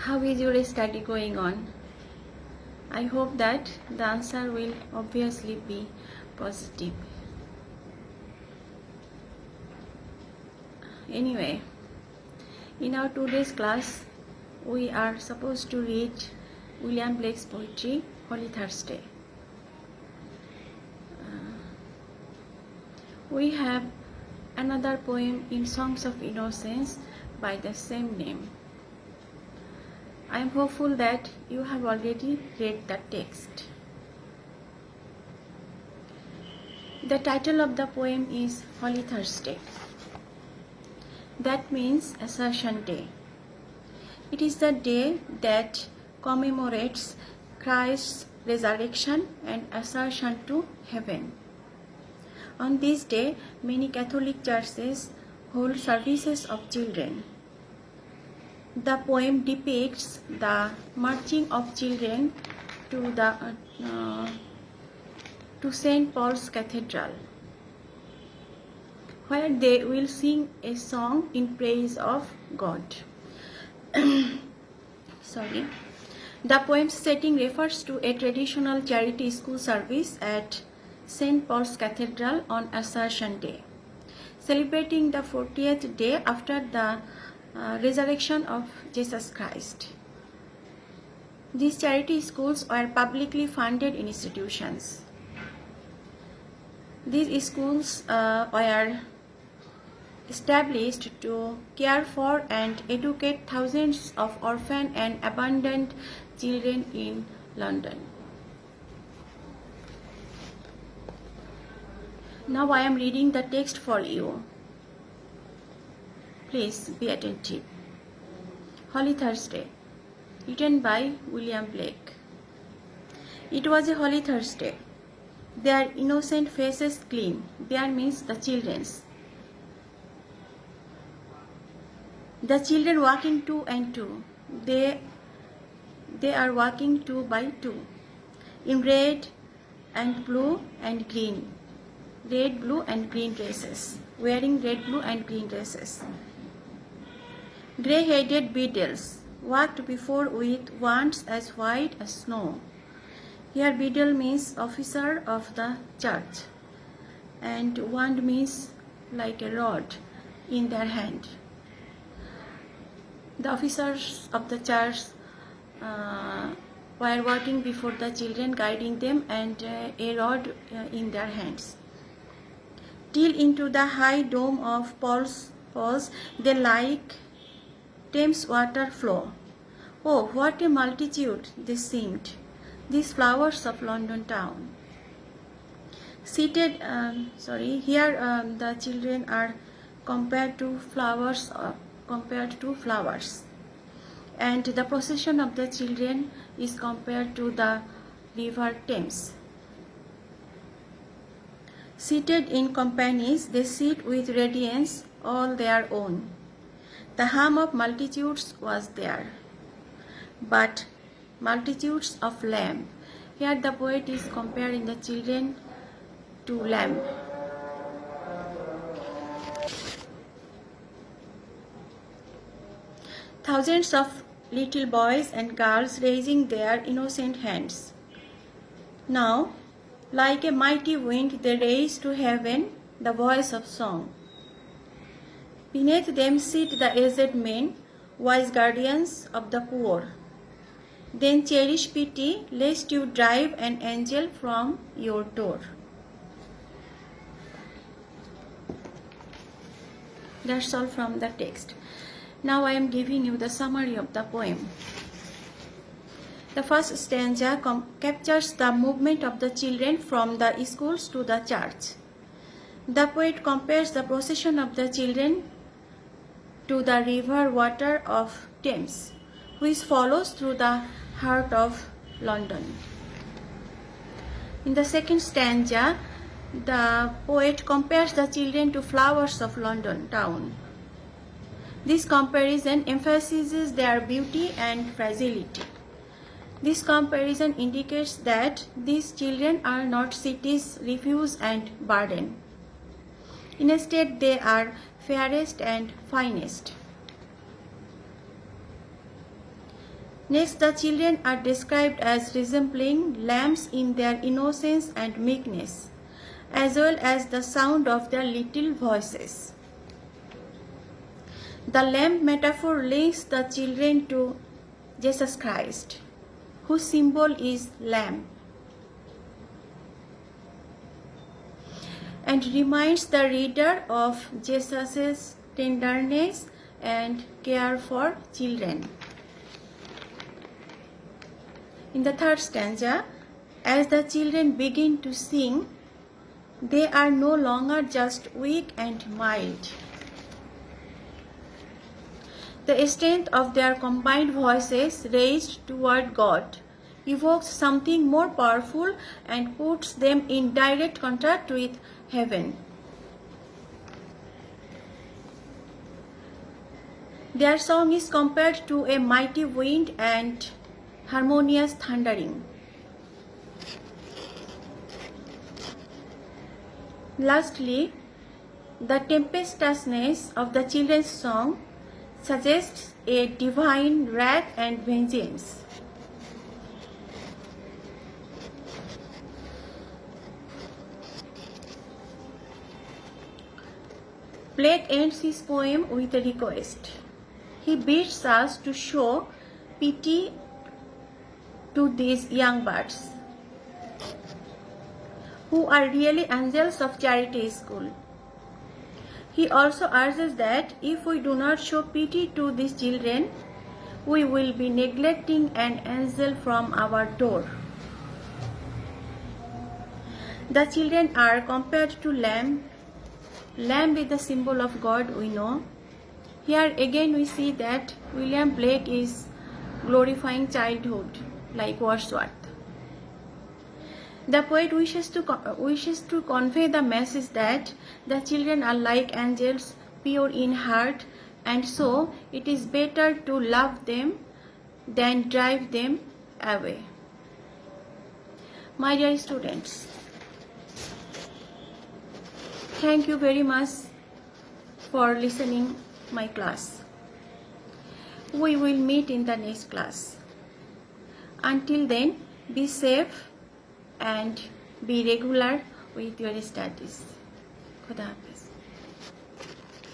How is your study going on? I hope that the answer will obviously be positive. Anyway, in our today's class, we are supposed to read William Blake's poetry, Holy Thursday. We have another poem in Songs of Innocence by the same name. I am hopeful that you have already read the text. The title of the poem is Holy Thursday. That means Ascension Day. It is the day that commemorates Christ's resurrection and ascension to heaven. On this day, many Catholic churches hold services of children. The poem depicts the marching of children to St. Paul's Cathedral, where they will sing a song in praise of God. Sorry. The poem's setting refers to a traditional charity school service at St. Paul's Cathedral on Ascension Day, celebrating the 40th day after the resurrection of Jesus Christ. These charity schools were publicly funded institutions. These schools were established to care for and educate thousands of orphan and abandoned children in London. Now I am reading the text for you. Please be attentive. Holy Thursday, written by William Blake. It was a holy Thursday. Their innocent faces clean. Their means the children's. The children walking two and two. They are walking two by two, in red and blue and green. Red, blue and green dresses. Wearing red, blue and green dresses. Grey-headed beadles walked before with wands as white as snow. Here beadle means officer of the church, and wand means like a rod in their hand. The officers of the church were walking before the children, guiding them, and a rod in their hands. Till into the high dome of Paul's they like Thames water flow. Oh, what a multitude they seemed, these flowers of London town. Seated, here the children are compared to flowers, and the procession of the children is compared to the river Thames. Seated in companies, they sit with radiance all their own. The hum of multitudes was there, but multitudes of lamb. Here the poet is comparing the children to lamb. Thousands of little boys and girls raising their innocent hands. Now, like a mighty wind, they raise to heaven the voice of song. Beneath them sit the aged men, wise guardians of the poor. Then cherish pity, lest you drive an angel from your door. That's all from the text. Now I am giving you the summary of the poem. The first stanza captures the movement of the children from the schools to the church. The poet compares the procession of the children to the river water of Thames, which follows through the heart of London. In the second stanza, the poet compares the children to flowers of London town. This comparison emphasizes their beauty and fragility. This comparison indicates that these children are not city's refuse and burden. Instead, they are fairest and finest. Next, the children are described as resembling lambs in their innocence and meekness, as well as the sound of their little voices. The lamb metaphor links the children to Jesus Christ, whose symbol is lamb, and reminds the reader of Jesus' tenderness and care for children. In the third stanza, as the children begin to sing, they are no longer just weak and mild. The strength of their combined voices raised toward God evokes something more powerful and puts them in direct contact with heaven. Their song is compared to a mighty wind and harmonious thundering. Lastly, the tempestuousness of the children's song suggests a divine wrath and vengeance. Blake ends his poem with a request. He bids us to show pity to these young birds, who are really angels of charity school. He also urges that if we do not show pity to these children, we will be neglecting an angel from our door. The children are compared to lamb. Lamb is the symbol of God, we know. Here again we see that William Blake is glorifying childhood like Wordsworth. The poet wishes to convey the message that the children are like angels, pure in heart, and so it is better to love them than drive them away. My dear students, thank you very much for listening my class. We will meet in the next class. Until then, be safe and be regular with your studies. Khuda Hafiz.